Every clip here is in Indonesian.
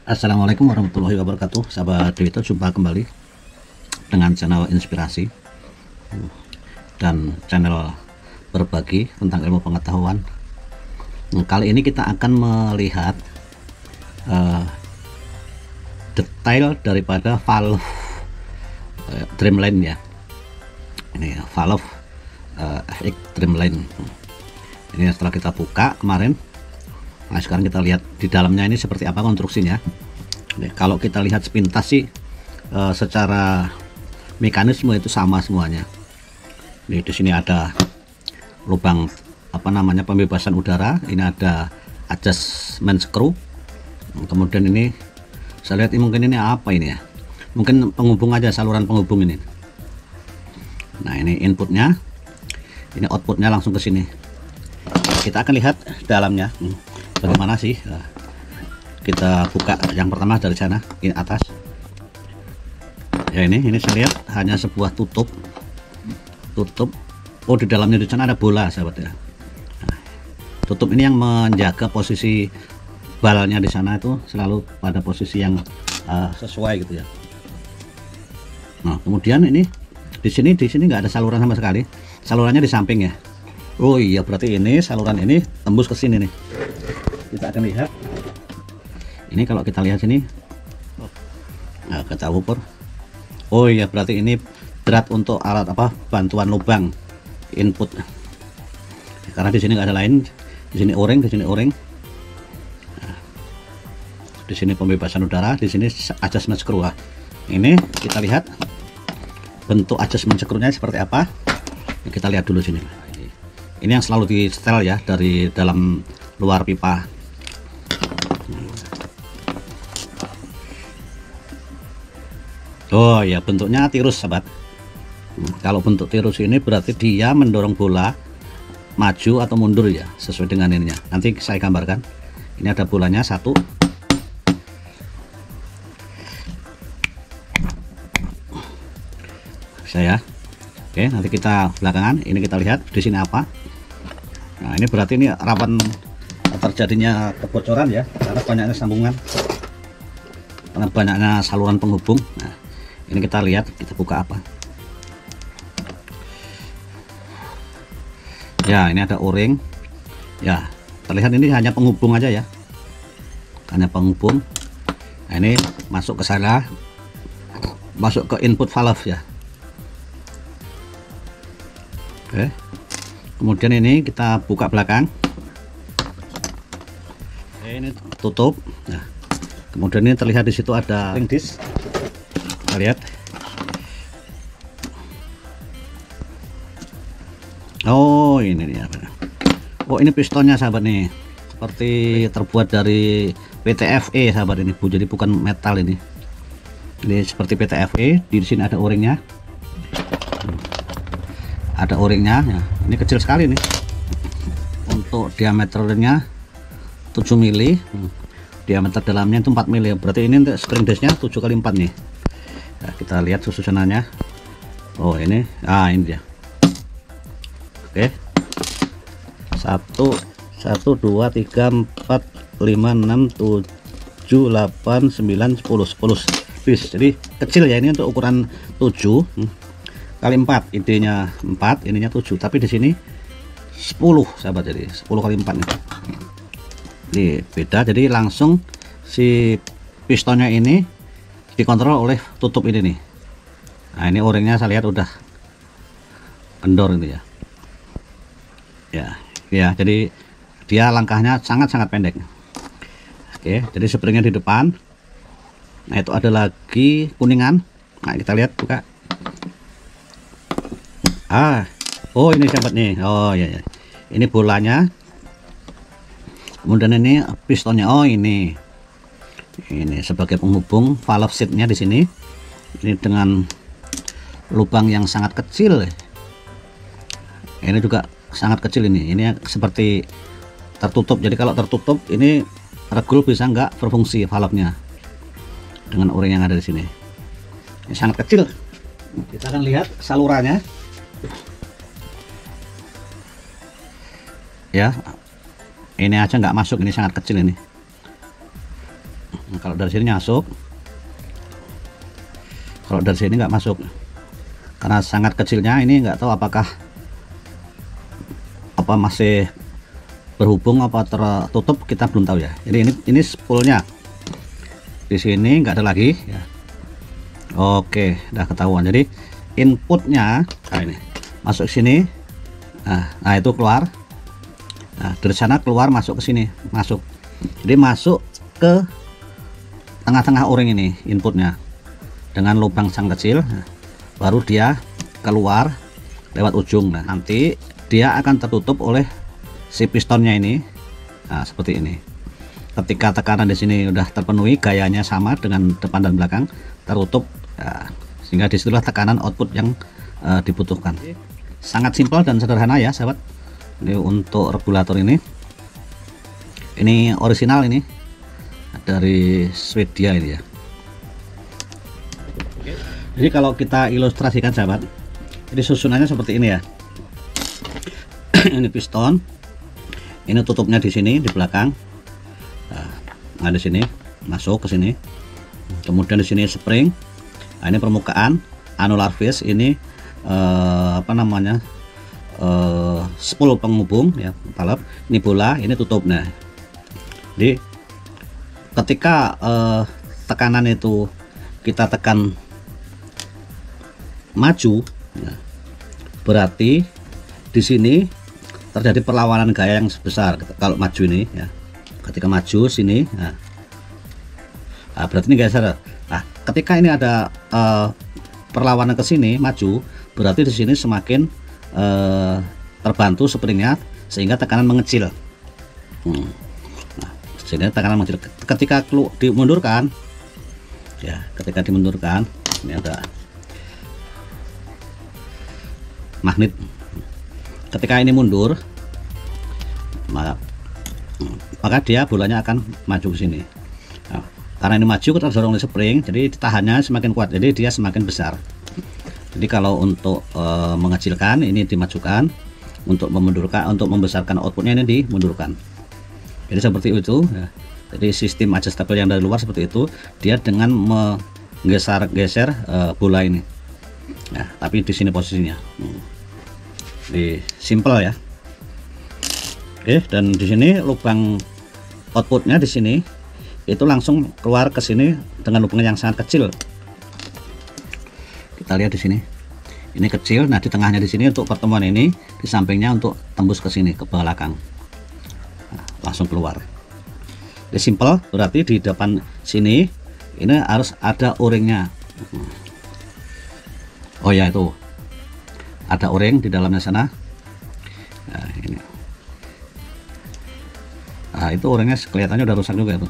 Assalamualaikum warahmatullahi wabarakatuh, sahabat Dewito. Jumpa kembali dengan channel inspirasi dan channel berbagi tentang ilmu pengetahuan. Kali ini kita akan melihat detail daripada valve Dreamline ya. Ini valve FX Dreamline. Ini setelah kita buka kemarin. Nah, sekarang kita lihat di dalamnya ini seperti apa konstruksinya. Nih, kalau kita lihat sepintas sih secara mekanisme itu sama semuanya. Nih, di sini ada lubang pembebasan udara. Ini ada adjustment screw. Kemudian ini saya lihat mungkin ini apa ini ya? Mungkin penghubung aja, saluran penghubung ini. Nah, ini inputnya, ini outputnya langsung ke sini. Kita akan lihat dalamnya. Bagaimana sih? Kita buka yang pertama dari sana, ini atas ya. Ini saya lihat hanya sebuah tutup. Oh, di dalamnya di sana ada bola, sahabat ya. Nah, tutup ini yang menjaga posisi balnya di sana itu selalu pada posisi yang sesuai gitu ya. Nah, kemudian ini di sini nggak ada saluran sama sekali. Salurannya di samping ya. Oh iya, berarti ini saluran ini tembus ke sini nih. Kita akan lihat ini. Kalau kita lihat sini, nah, kita ukur. Oh iya, berarti ini drat untuk alat bantuan lubang input, karena di sini nggak ada lain. Di sini o-ring, di sini o-ring, nah, di sini pembebasan udara, di sini adjustment screw. Ini kita lihat bentuk adjustment screw-nya seperti apa. Kita lihat dulu sini. Ini yang selalu di setel ya dari dalam luar pipa. Oh ya, bentuknya tirus, sahabat. Kalau bentuk tirus ini berarti dia mendorong bola maju atau mundur ya, sesuai dengan ininya. Nanti saya gambarkan. Ini ada bolanya satu. Saya. Oke, nanti kita belakangan. Ini kita lihat di sini apa. Nah, ini berarti ini rawan terjadinya kebocoran ya, karena banyaknya sambungan, karena banyaknya saluran penghubung. Nah, ini kita lihat, kita buka apa ya. Ini ada o-ring ya, terlihat ini hanya penghubung aja ya, hanya penghubung. Nah, ini masuk ke sana, masuk ke input valve ya. Oke, kemudian ini kita buka belakang. Oke, ini tutup. Nah, kemudian ini terlihat di situ ada ring disc. Kita lihat. Oh, ini dia. Oh, ini pistonnya, sahabat nih. Seperti terbuat dari PTFE, sahabat ini, Bu. Jadi bukan metal ini. Ini seperti PTFE. Di sini ada o-ringnya. Ada o-ringnya ya. Ini kecil sekali nih. Untuk diameternya 7 mili. Diameter dalamnya itu 4 mili. Berarti ini untuk spring disc-nya 7 kali 4 nih. Nah, kita lihat susunannya. Oh, ini ini dia. Oke, 1 2 3 4 5 6 7 8 9 10 piece. Jadi kecil ya, ini untuk ukuran 7 kali 4, intinya 4, ininya 7, tapi di sini 10, sahabat. Jadi 10 kali 4 nih. Ini beda, jadi langsung si pistonnya ini dikontrol oleh tutup ini nih. Nah, ini o-ringnya saya lihat udah kendor ini ya. Ya, jadi dia langkahnya sangat-sangat pendek. Oke, jadi springnya di depan. Nah, itu ada lagi kuningan. Nah, kita lihat, buka. Oh, ini sahabat nih. Oh ya. Ini bolanya. Kemudian ini pistonnya. Oh, ini sebagai penghubung valve seatnya di sini. Ini dengan lubang yang sangat kecil. Ini juga sangat kecil ini. Ini seperti tertutup. Jadi kalau tertutup ini regul bisa nggak berfungsi valve-nya dengan o-ring yang ada di sini. Ini sangat kecil. Kita akan lihat salurannya. Ya, ini aja nggak masuk. Ini sangat kecil ini. Nah, kalau dari sini masuk, kalau dari sini nggak masuk karena sangat kecilnya. Ini nggak tahu apakah masih berhubung apa tertutup, kita belum tahu ya. Jadi ini spoolnya di sini nggak ada lagi ya. Oke, udah ketahuan. Jadi inputnya ini masuk sini, nah itu keluar, nah dari sana keluar masuk ke sini, masuk. Jadi masuk ke tengah-tengah o-ring ini inputnya dengan lubang sang kecil, baru dia keluar lewat ujung. Nah nanti dia akan tertutup oleh si pistonnya ini. Nah seperti ini. Ketika tekanan di sini udah terpenuhi, gayanya sama dengan depan dan belakang, tertutup ya, sehingga disitulah tekanan output yang dibutuhkan. Sangat simpel dan sederhana ya sahabat. Ini untuk regulator ini original, ini dari Swedia ini ya. Jadi kalau kita ilustrasikan sahabat, ini susunannya seperti ini ya. Ini piston, ini tutupnya di sini di belakang. Nah di sini masuk ke sini, kemudian di sini spring. Nah, ini permukaan annular face, ini spool penghubung ya, valve. Ini bola, ini tutupnya. Jadi ketika tekanan itu kita tekan maju, ya, berarti di sini terjadi perlawanan gaya yang sebesar. Kalau maju ini ya, ketika maju sini, nah berarti ini geser. Nah ketika ini ada perlawanan ke sini maju, berarti di sini semakin terbantu springnya sehingga tekanan mengecil. Nah sehingga tekanan mengecil. Ketika dimundurkan ya, ketika dimundurkan, ini ada magnet. Ketika ini mundur, maka dia bolanya akan maju ke sini. Nah, karena ini maju, kita dorong oleh spring, jadi tahannya semakin kuat, jadi dia semakin besar. Jadi kalau untuk mengecilkan, ini dimajukan, untuk memundurkan, untuk membesarkan outputnya ini dimundurkan. Jadi seperti itu ya. Jadi sistem adjustable yang dari luar seperti itu, dia dengan menggeser bola ini. Nah, tapi di sini posisinya. Di simple ya. Oke, dan di sini lubang outputnya di sini itu langsung keluar ke sini dengan lubang yang sangat kecil. Kita lihat di sini. Ini kecil. Nah, di tengahnya di sini untuk pertemuan ini, di sampingnya untuk tembus ke sini ke belakang. Nah, langsung keluar. Ini simple, berarti di depan sini ini harus ada o-ringnya. Oh ya, itu ada o-ring di dalamnya sana. Nah, ini. Nah, itu o-ringnya kelihatannya udah rusak juga itu.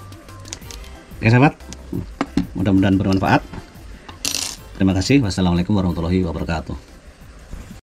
Oke sahabat, mudah-mudahan bermanfaat. Terima kasih. Wassalamualaikum warahmatullahi wabarakatuh.